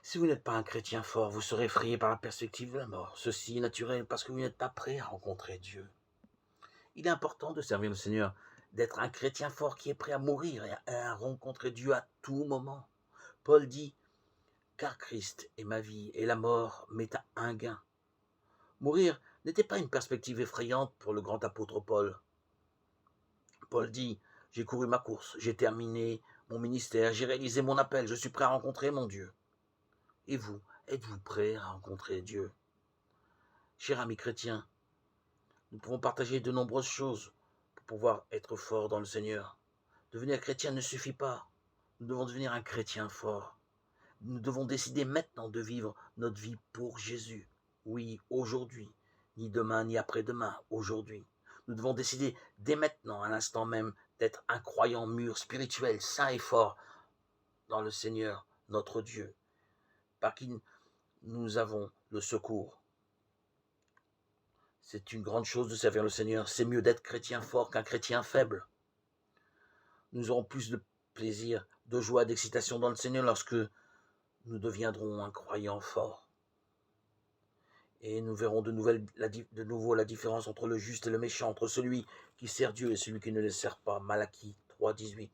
Si vous n'êtes pas un chrétien fort, vous serez effrayé par la perspective de la mort. Ceci est naturel parce que vous n'êtes pas prêt à rencontrer Dieu. Il est important de servir le Seigneur, d'être un chrétien fort qui est prêt à mourir et à rencontrer Dieu à tout moment. Paul dit, car Christ est ma vie et la mort m'est un gain. Mourir n'était pas une perspective effrayante pour le grand apôtre Paul. Paul dit, j'ai couru ma course, j'ai terminé mon ministère, j'ai réalisé mon appel, je suis prêt à rencontrer mon Dieu. Et vous, êtes-vous prêt à rencontrer Dieu? Cher ami chrétien, nous pouvons partager de nombreuses choses pour pouvoir être forts dans le Seigneur. Devenir chrétien ne suffit pas. Nous devons devenir un chrétien fort. Nous devons décider maintenant de vivre notre vie pour Jésus. Oui, aujourd'hui. Ni demain, ni après-demain, aujourd'hui. Nous devons décider dès maintenant, à l'instant même, d'être un croyant mûr, spirituel, saint et fort dans le Seigneur, notre Dieu, par qui nous avons le secours. C'est une grande chose de servir le Seigneur. C'est mieux d'être chrétien fort qu'un chrétien faible. Nous aurons plus de plaisir, de joie, d'excitation dans le Seigneur lorsque nous deviendrons un croyant fort. Et nous verrons de nouveau la différence entre le juste et le méchant, entre celui qui sert Dieu et celui qui ne le sert pas. Malachie 3, 18.